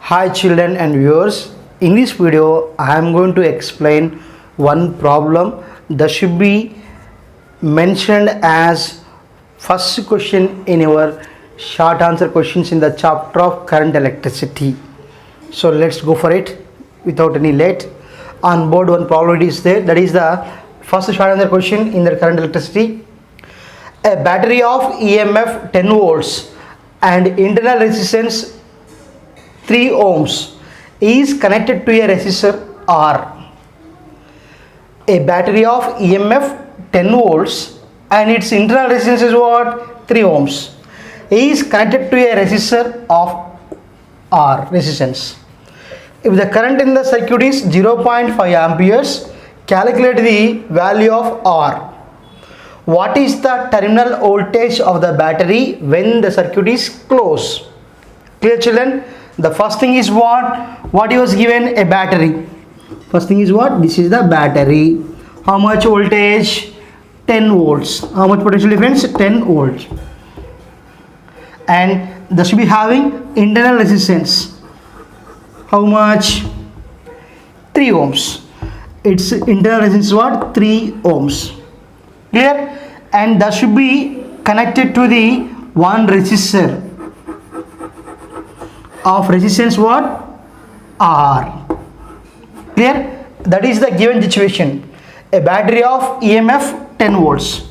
Hi children and viewers, in this video I am going to explain one problem that should be mentioned as first question in your short answer questions in the chapter of current electricity. So let's go for it without any late. On board one problem is there, that is the first short answer question in the current electricity. A battery of EMF 10 volts and internal resistance 3 ohms is connected to a resistor R. A battery of EMF 10 volts and its internal resistance is what? 3 ohms is connected to a resistor of R resistance. If the current in the circuit is 0.5 amperes, calculate the value of R. What is the terminal voltage of the battery when the circuit is closed? Clear children? The first thing is what was given? A battery. First thing is what? This is the battery. How much voltage? 10 volts. How much potential difference? 10 volts. And this should be having internal resistance. How much? 3 ohms. Its internal resistance is what? 3 ohms. Clear? And that should be connected to the one resistor of resistance what? R. Clear? That is the given situation. A battery of EMF 10 volts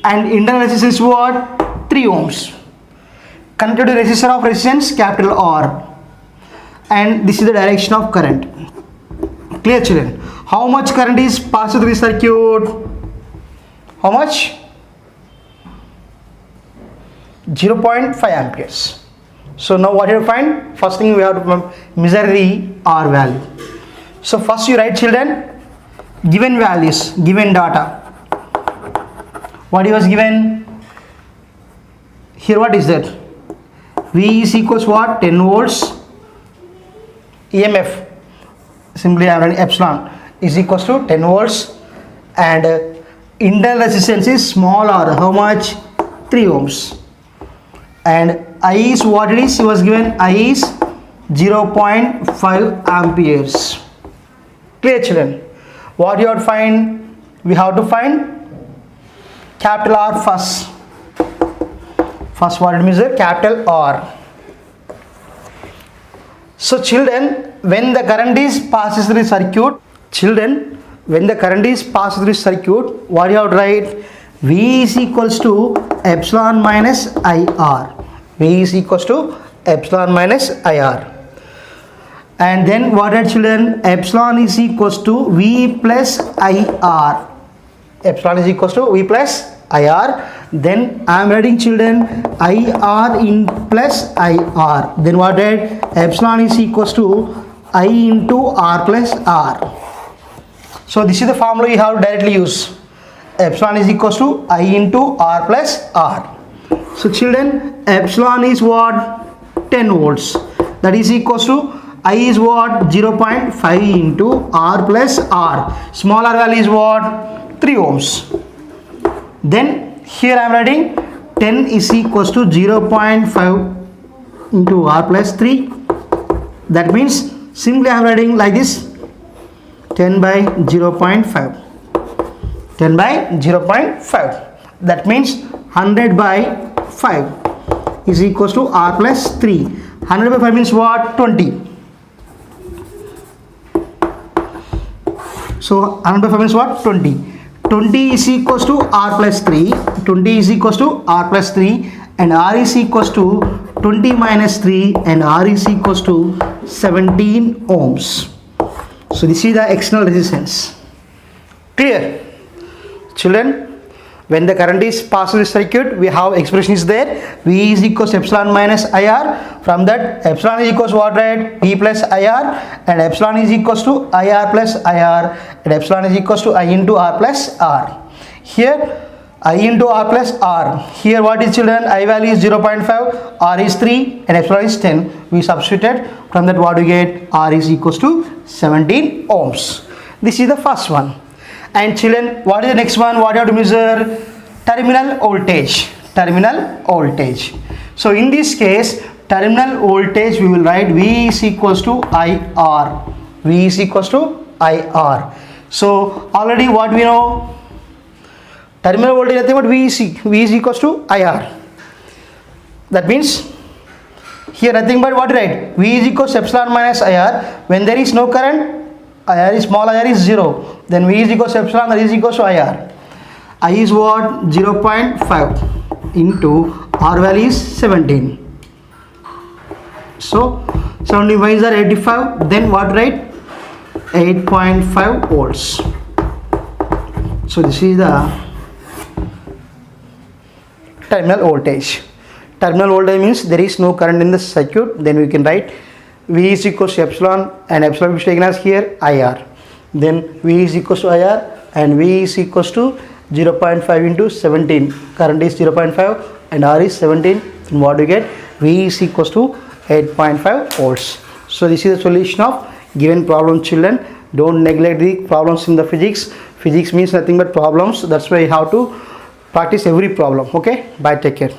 and internal resistance what? 3 ohms connected to resistor of resistance capital R, and this is the direction of current. Clear children? How much current is passed through the circuit? How much? 0.5 amperes. So now what you have to find? First thing we have to measure the R value. So first you write children, given values, given data. What was given? Here what is that? V is equals what? 10 volts. EMF, simply I am writing epsilon, is equals to 10 volts, and internal resistance is small r. How much? 3 ohms. And I is what it is? He was given I is 0.5 amperes. Clear children? What you have to find? We have to find capital R first. First what it measure? Capital R. So children, when the current is passes through the circuit, children, when the current is passed through the circuit, what you have to write? V is equals to epsilon minus IR. V is equals to epsilon minus IR. And then what are children? Epsilon is equals to V plus IR. Epsilon is equals to V plus IR. Then I am writing children IR in plus IR. Then what is? Epsilon is equals to I into R plus R. So this is the formula you have to directly use. Epsilon is equals to I into R plus R. So children, epsilon is what? 10 volts. That is equals to I is what? 0.5 into R plus R. Small r value is what? 3 ohms. Then here I am writing 10 is equals to 0.5 into R plus 3. That means simply I am writing like this, 10 by 0.5. 10 by 0.5. That means 100 by 5 is equals to R plus 3. 100 by 5 means what? 20. So 100 by 5 means what? 20. 20 is equals to R plus 3. 20 is equals to R plus 3, and R is equals to 20 minus 3, and R is equals to 17 ohms. So this is the external resistance. Clear? Children, when the current is passed through the circuit, we have expression is there. V is equals to epsilon minus IR. From that, epsilon is equals to what, right? V plus IR, and epsilon is equals to IR plus IR, and epsilon is equals to I into R plus R. Here I into R plus R. Here what is children? I value is 0.5, R is 3, and epsilon is 10. We substituted. From that what we get? R is equals to 17 ohms. This is the first one. And children, what is the next one? What you have to measure? Terminal voltage. Terminal voltage. So in this case, terminal voltage we will write V is equals to IR. V is equals to IR. So already what we know, terminal voltage nothing but VEC. V is equals to IR. That means here nothing but what, right? V is equals to epsilon minus IR. When there is no current, IR is small, IR is 0. Then V is equals to epsilon, that is equals to IR. I is what? 0.5 into R value is 17. So 17 5s are 85. Then what, right? 8.5 volts. So this is the terminal voltage. Terminal voltage means there is no current in the circuit. Then we can write V is equals to epsilon, and epsilon is taken as here IR. Then V is equals to IR, and V is equals to 0.5 into 17. Current is 0.5 and R is 17. Then what we get? V is equals to 8.5 volts. So this is the solution of given problem, children. Don't neglect the problems in the physics. Physics means nothing but problems. That's why you have to practice every problem. Okay, bye, take care.